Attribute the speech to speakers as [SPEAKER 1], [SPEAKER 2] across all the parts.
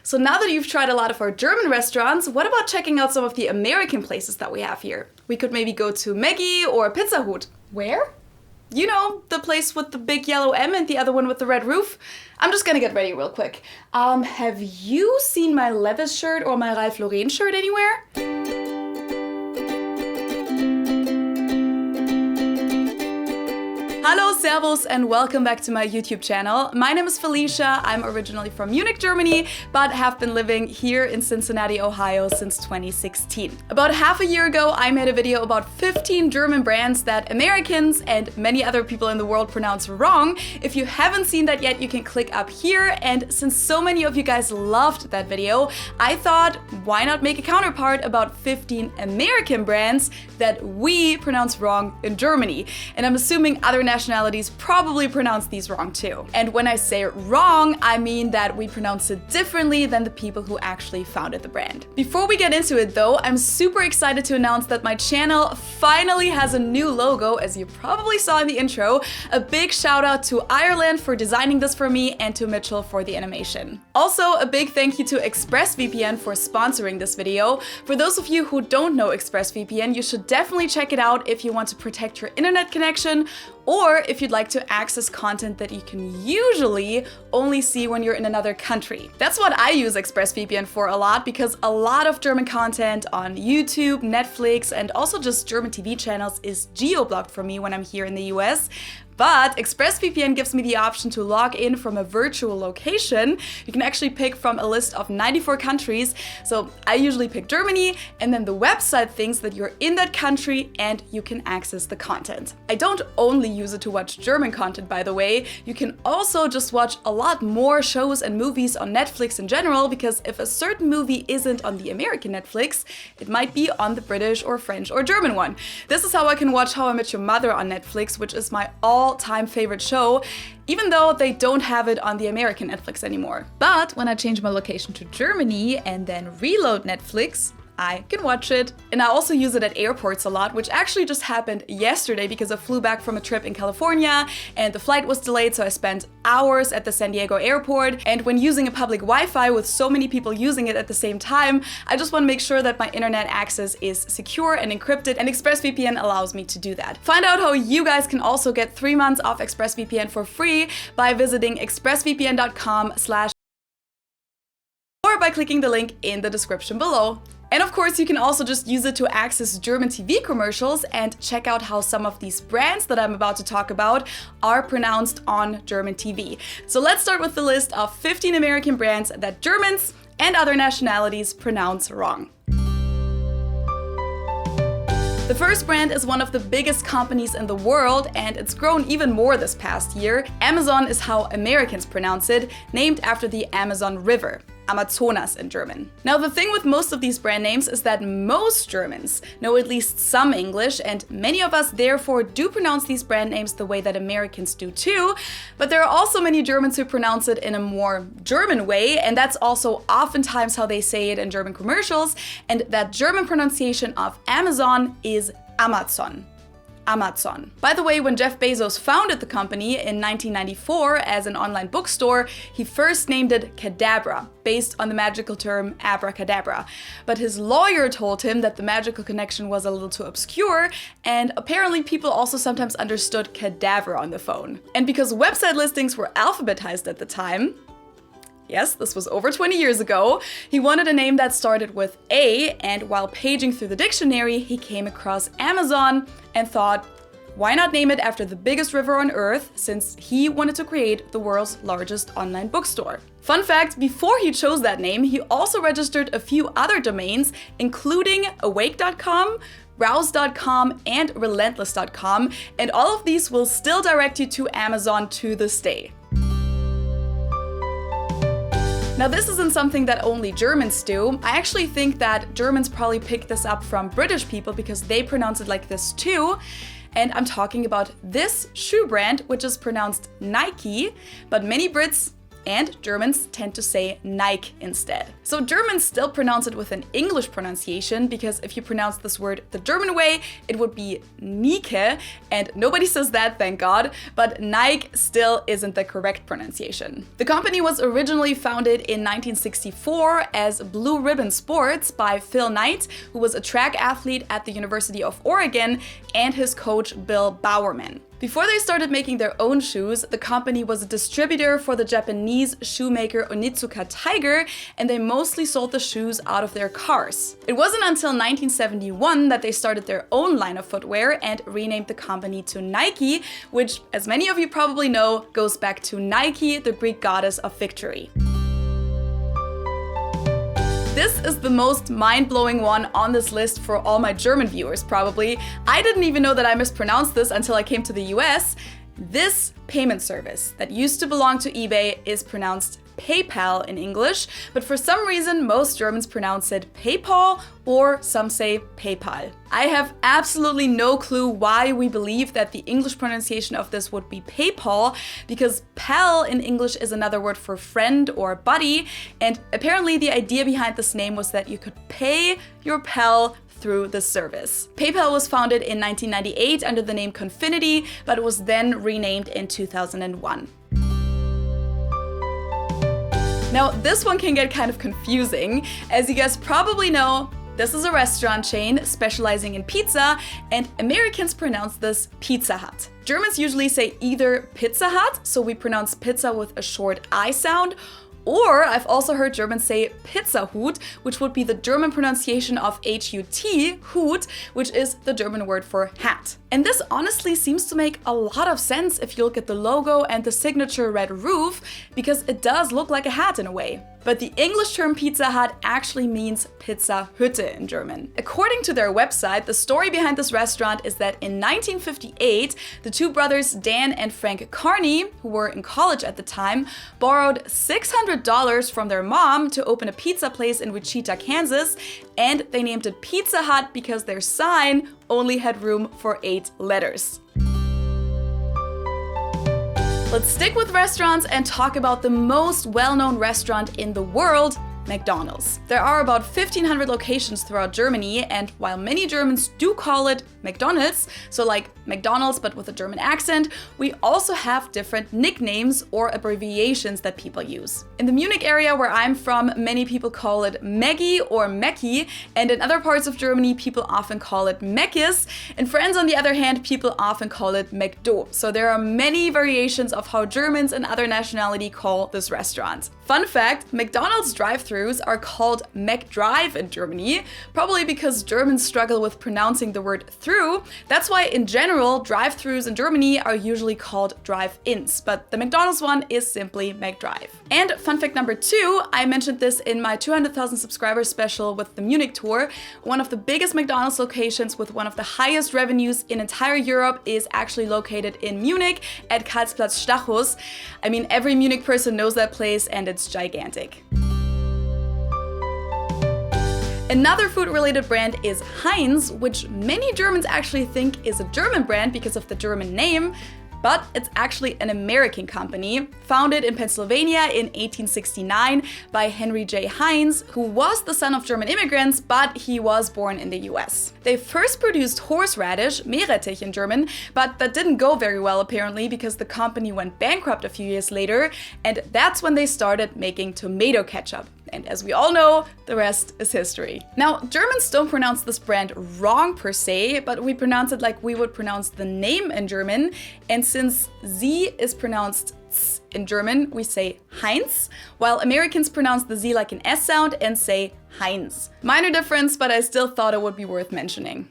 [SPEAKER 1] So now that you've tried a lot of our German restaurants, what about checking out some of the American places that we have here? We could maybe go to Maggie or Pizza Hut.
[SPEAKER 2] Where?
[SPEAKER 1] You know, the place with the big yellow M and the other one with the red roof. I'm just gonna get ready real quick. Have you seen my Levis shirt or my Ralph Lauren shirt anywhere? Hello, servus, and welcome back to my YouTube channel. My name is Felicia. I'm originally from Munich, Germany, but have been living here in Cincinnati, Ohio since 2016. About half a year ago, I made a video about 15 German brands that Americans and many other people in the world pronounce wrong. If you haven't seen that yet, you can click up here. And since so many of you guys loved that video, I thought, why not make a counterpart about 15 American brands that we pronounce wrong in Germany? And I'm assuming other nationalities probably pronounce these wrong too. And when I say wrong, I mean that we pronounce it differently than the people who actually founded the brand. Before we get into it though, I'm super excited to announce that my channel finally has a new logo, as you probably saw in the intro. A big shout out to Ireland for designing this for me and to Mitchell for the animation. Also, a big thank you to ExpressVPN for sponsoring this video. For those of you who don't know ExpressVPN, you should definitely check it out if you want to protect your internet connection, or if you'd like to access content that you can usually only see when you're in another country. That's what I use ExpressVPN for a lot, because a lot of German content on YouTube, Netflix, and also just German TV channels is geo-blocked for me when I'm here in the US. But ExpressVPN gives me the option to log in from a virtual location. You can actually pick from a list of 94 countries. So I usually pick Germany, and then the website thinks that you're in that country and you can access the content. I don't only use it to watch German content, by the way. You can also just watch a lot more shows and movies on Netflix in general, because if a certain movie isn't on the American Netflix, it might be on the British or French or German one. This is how I can watch How I Met Your Mother on Netflix, which is my all-time favorite show, even though they don't have it on the American Netflix anymore. But when I change my location to Germany and then reload Netflix, I can watch it. And I also use it at airports a lot, which actually just happened yesterday because I flew back from a trip in California and the flight was delayed, so I spent hours at the San Diego airport. And when using a public Wi-Fi with so many people using it at the same time, I just want to make sure that my internet access is secure and encrypted, and ExpressVPN allows me to do that. Find out how you guys can also get 3 months off ExpressVPN for free by visiting expressvpn.com/ or by clicking the link in the description below. And of course, you can also just use it to access German TV commercials and check out how some of these brands that I'm about to talk about are pronounced on German TV. So let's start with the list of 15 American brands that Germans and other nationalities pronounce wrong. The first brand is one of the biggest companies in the world, and it's grown even more this past year. Amazon is how Americans pronounce it, named after the Amazon River. Amazonas in German. Now, the thing with most of these brand names is that most Germans know at least some English, and many of us therefore do pronounce these brand names the way that Americans do too. But there are also many Germans who pronounce it in a more German way, and that's also oftentimes how they say it in German commercials. And that German pronunciation of Amazon is Amazon. Amazon. By the way, when Jeff Bezos founded the company in 1994 as an online bookstore, he first named it Cadabra, based on the magical term abracadabra. But his lawyer told him that the magical connection was a little too obscure, and apparently people also sometimes understood cadaver on the phone. And because website listings were alphabetized at the time, yes, this was over 20 years ago, he wanted a name that started with A, and while paging through the dictionary, he came across Amazon and thought, why not name it after the biggest river on Earth, since he wanted to create the world's largest online bookstore. Fun fact, before he chose that name, he also registered a few other domains, including awake.com, browse.com, and relentless.com, and all of these will still direct you to Amazon to this day. Now, this isn't something that only Germans do. I actually think that Germans probably picked this up from British people because they pronounce it like this too. And I'm talking about this shoe brand, which is pronounced Nike, but many Brits and Germans tend to say Nike instead. So Germans still pronounce it with an English pronunciation, because if you pronounce this word the German way, it would be Nike, and nobody says that, thank God, but Nike still isn't the correct pronunciation. The company was originally founded in 1964 as Blue Ribbon Sports by Phil Knight, who was a track athlete at the University of Oregon, and his coach Bill Bowerman. Before they started making their own shoes, the company was a distributor for the Japanese shoemaker Onitsuka Tiger, and they mostly sold the shoes out of their cars. It wasn't until 1971 that they started their own line of footwear and renamed the company to Nike, which, as many of you probably know, goes back to Nike, the Greek goddess of victory. This is the most mind-blowing one on this list for all my German viewers, probably. I didn't even know that I mispronounced this until I came to the US. This payment service that used to belong to eBay is pronounced PayPal in English, but for some reason most Germans pronounce it PayPal, or some say PayPal. I have absolutely no clue why we believe that the English pronunciation of this would be PayPal, because pal in English is another word for friend or buddy, and apparently the idea behind this name was that you could pay your pal through the service. PayPal was founded in 1998 under the name Confinity, but was then renamed in 2001. Now, this one can get kind of confusing. As you guys probably know, this is a restaurant chain specializing in pizza, and Americans pronounce this Pizza Hut. Germans usually say either Pizza Hut, so we pronounce pizza with a short I sound, or I've also heard Germans say Pizza Hut, which would be the German pronunciation of H-U-T, Hut, which is the German word for hat. And this honestly seems to make a lot of sense if you look at the logo and the signature red roof, because it does look like a hat in a way. But the English term Pizza Hut actually means Pizza Hütte in German. According to their website, the story behind this restaurant is that in 1958, the two brothers Dan and Frank Carney, who were in college at the time, borrowed $600 from their mom to open a pizza place in Wichita, Kansas, and they named it Pizza Hut because their sign only had room for 8 letters. Let's stick with restaurants and talk about the most well-known restaurant in the world, McDonald's. There are about 1,500 locations throughout Germany, and while many Germans do call it McDonald's, so like McDonald's but with a German accent, we also have different nicknames or abbreviations that people use. In the Munich area where I'm from, many people call it Maggie or Mackie, and in other parts of Germany, people often call it Meckes. In France, on the other hand, people often call it McDo. So there are many variations of how Germans and other nationality call this restaurant. Fun fact, McDonald's drive-thrus are called McDrive in Germany, probably because Germans struggle with pronouncing the word through. That's why in general, drive-thrus in Germany are usually called drive-ins, but the McDonald's one is simply McDrive. And fun fact number 2, I mentioned this in my 200,000 subscribers special with the Munich tour. One of the biggest McDonald's locations with one of the highest revenues in entire Europe is actually located in Munich at Karlsplatz Stachus. I mean, every Munich person knows that place and it's gigantic. Another food-related brand is Heinz, which many Germans actually think is a German brand because of the German name, but it's actually an American company, founded in Pennsylvania in 1869 by Henry J. Heinz, who was the son of German immigrants, but he was born in the US. They first produced horseradish, Meerrettich in German, but that didn't go very well apparently because the company went bankrupt a few years later, and that's when they started making tomato ketchup. And as we all know, the rest is history. Now, Germans don't pronounce this brand wrong per se, but we pronounce it like we would pronounce the name in German. And since Z is pronounced Z in German, we say Heinz, while Americans pronounce the Z like an S sound and say Heinz. Minor difference, but I still thought it would be worth mentioning.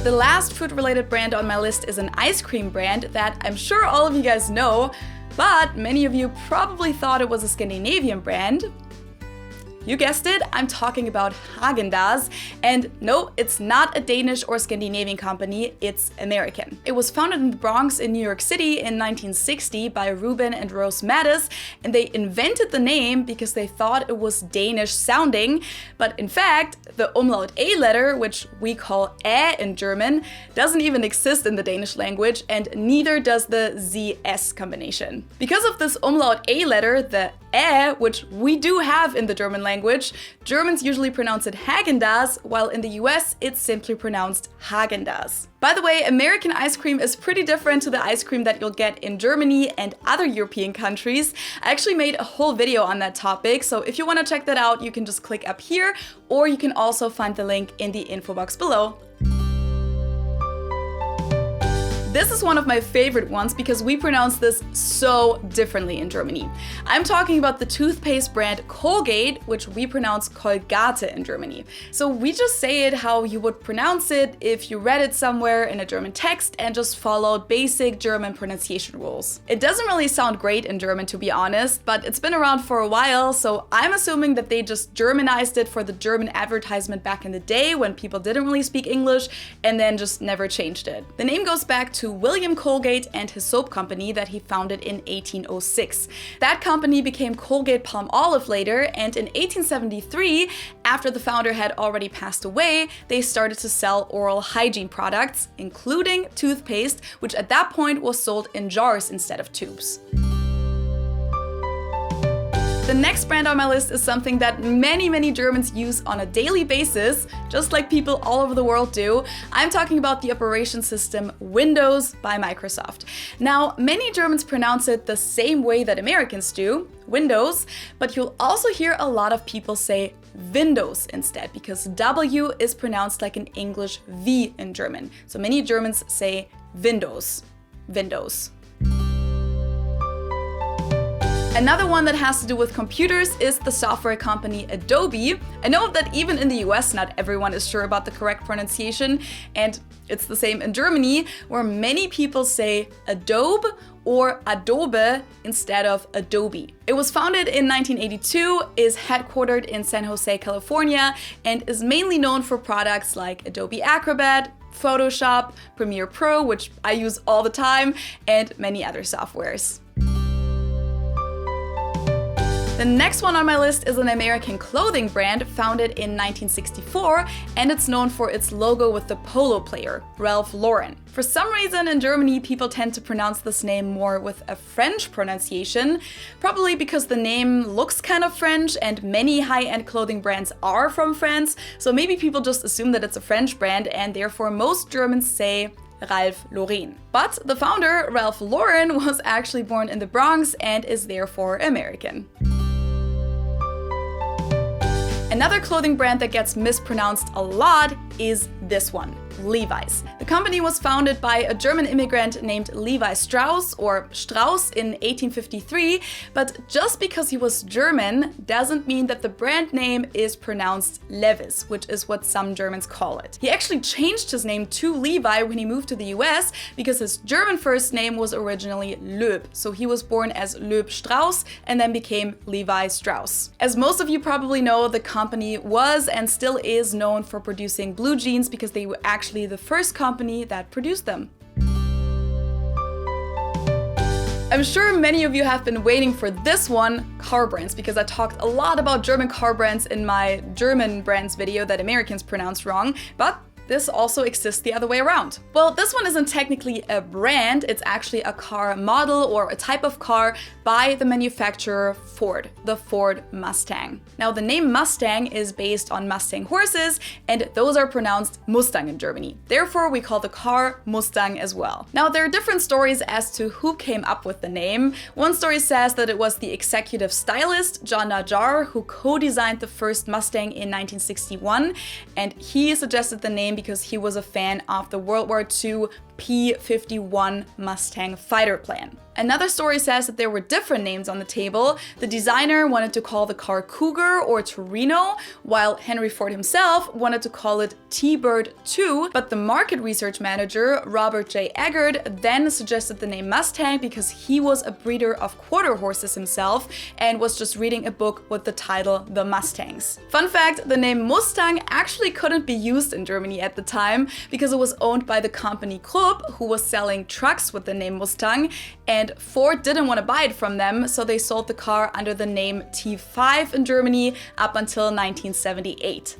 [SPEAKER 1] The last food-related brand on my list is an ice cream brand that I'm sure all of you guys know, but many of you probably thought it was a Scandinavian brand. You guessed it, I'm talking about Häagen-Dazs. And no, it's not a Danish or Scandinavian company, it's American. It was founded in the Bronx in New York City in 1960 by Ruben and Rose Mattis, and they invented the name because they thought it was Danish sounding. But in fact, the umlaut A letter, which we call Ä in German, doesn't even exist in the Danish language, and neither does the ZS combination. Because of this umlaut A letter, the Ä, which we do have in the German language, Germans usually pronounce it Häagen-Dazs, while in the US it's simply pronounced Häagen-Dazs. By the way, American ice cream is pretty different to the ice cream that you'll get in Germany and other European countries. I actually made a whole video on that topic, so if you want to check that out, you can just click up here, or you can also find the link in the info box below. This is one of my favorite ones because we pronounce this so differently in Germany. I'm talking about the toothpaste brand Colgate, which we pronounce Colgate in Germany. So we just say it how you would pronounce it if you read it somewhere in a German text and just followed basic German pronunciation rules. It doesn't really sound great in German, to be honest, but it's been around for a while, so I'm assuming that they just Germanized it for the German advertisement back in the day when people didn't really speak English, and then just never changed it. The name goes back to William Colgate and his soap company that he founded in 1806. That company became Colgate-Palmolive later, and in 1873, after the founder had already passed away, they started to sell oral hygiene products, including toothpaste, which at that point was sold in jars instead of tubes. The next brand on my list is something that many Germans use on a daily basis, just like people all over the world do. I'm talking about the operation system Windows by Microsoft. Now, many Germans pronounce it the same way that Americans do, Windows, but you'll also hear a lot of people say Windows instead, because W is pronounced like an English V in German. So many Germans say Windows, Windows. Another one that has to do with computers is the software company Adobe. I know that even in the US, not everyone is sure about the correct pronunciation, and it's the same in Germany, where many people say Adobe or Adobe instead of Adobe. It was founded in 1982, is headquartered in San Jose, California, and is mainly known for products like Adobe Acrobat, Photoshop, Premiere Pro, which I use all the time, and many other softwares. The next one on my list is an American clothing brand founded in 1964, and it's known for its logo with the polo player, Ralph Lauren. For some reason in Germany, people tend to pronounce this name more with a French pronunciation, probably because the name looks kind of French and many high-end clothing brands are from France, so maybe people just assume that it's a French brand and therefore most Germans say Ralph Lauren. But the founder, Ralph Lauren, was actually born in the Bronx and is therefore American. Another clothing brand that gets mispronounced a lot is this one, Levi's. The company was founded by a German immigrant named Levi Strauss, or Strauss, in 1853, but just because he was German doesn't mean that the brand name is pronounced Levis, which is what some Germans call it. He actually changed his name to Levi when he moved to the US because his German first name was originally Loeb, so he was born as Loeb Strauss and then became Levi Strauss. As most of you probably know, the company was and still is known for producing blue jeans because they were actually the first company that produced them. I'm sure many of you have been waiting for this one, car brands, because I talked a lot about German car brands in my German brands video that Americans pronounce wrong, but this also exists the other way around. Well, this one isn't technically a brand, it's actually a car model or a type of car by the manufacturer Ford, the Ford Mustang. Now, the name Mustang is based on Mustang horses, and those are pronounced Mustang in Germany. Therefore, we call the car Mustang as well. Now, there are different stories as to who came up with the name. One story says that it was the executive stylist, John Najjar, who co-designed the first Mustang in 1961, and he suggested the name because he was a fan of the World War II P-51 Mustang fighter plane. Another story says that there were different names on the table. The designer wanted to call the car Cougar or Torino, while Henry Ford himself wanted to call it T-Bird 2, but the market research manager, Robert J. Eggert, then suggested the name Mustang because he was a breeder of quarter horses himself and was just reading a book with the title The Mustangs. Fun fact, the name Mustang actually couldn't be used in Germany at the time because it was owned by the company Krupp, who was selling trucks with the name Mustang, and Ford didn't want to buy it from them, so they sold the car under the name T5 in Germany up until 1978.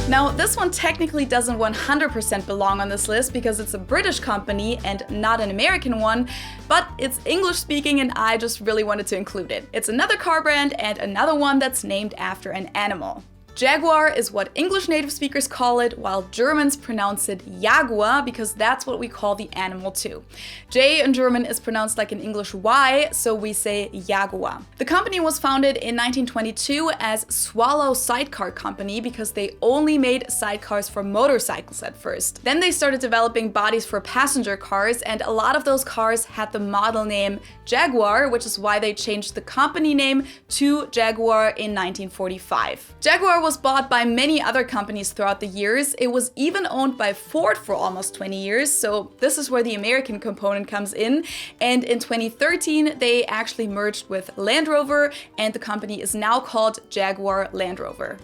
[SPEAKER 1] Now, this one technically doesn't 100% belong on this list because it's a British company and not an American one, but it's English speaking and I just really wanted to include it. It's another car brand and another one that's named after an animal. Jaguar is what English native speakers call it, while Germans pronounce it Jaguar because that's what we call the animal too. J in German is pronounced like in English Y, so we say Jaguar. The company was founded in 1922 as Swallow Sidecar Company because they only made sidecars for motorcycles at first. Then they started developing bodies for passenger cars, and a lot of those cars had the model name Jaguar, which is why they changed the company name to Jaguar in 1945. Jaguar was bought by many other companies throughout the years. It was even owned by Ford for almost 20 years, so this is where the American component comes in. And in 2013, they actually merged with Land Rover, and the company is now called Jaguar Land Rover.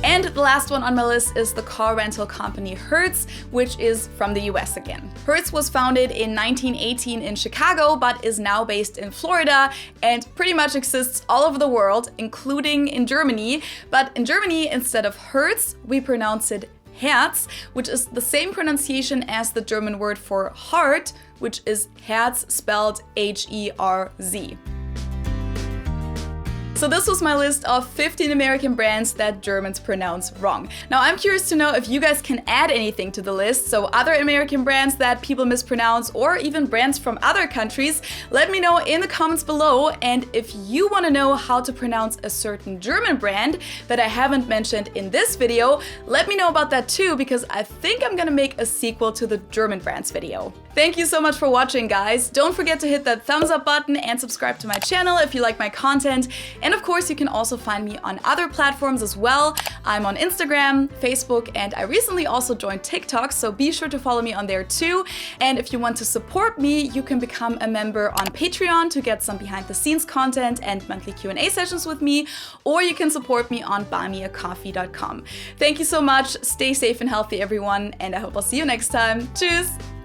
[SPEAKER 1] And the last one on my list is the car rental company Hertz, which is from the US again. Hertz was founded in 1918 in Chicago, but is now based in Florida and pretty much exists all over the world, including in Germany. But in Germany, instead of Hertz, we pronounce it Hertz, which is the same pronunciation as the German word for heart, which is Herz spelled H-E-R-Z. So this was my list of 15 American brands that Germans pronounce wrong. Now I'm curious to know if you guys can add anything to the list, so other American brands that people mispronounce or even brands from other countries. Let me know in the comments below, and if you want to know how to pronounce a certain German brand that I haven't mentioned in this video, let me know about that too, because I think I'm gonna make a sequel to the German brands video. Thank you so much for watching, guys. Don't forget to hit that thumbs up button and subscribe to my channel if you like my content. And of course, you can also find me on other platforms as well. I'm on Instagram, Facebook, and I recently also joined TikTok, so be sure to follow me on there too. And if you want to support me, you can become a member on Patreon to get some behind the scenes content and monthly Q&A sessions with me, or you can support me on buymeacoffee.com. Thank you so much, stay safe and healthy everyone, and I hope I'll see you next time. Tschüss!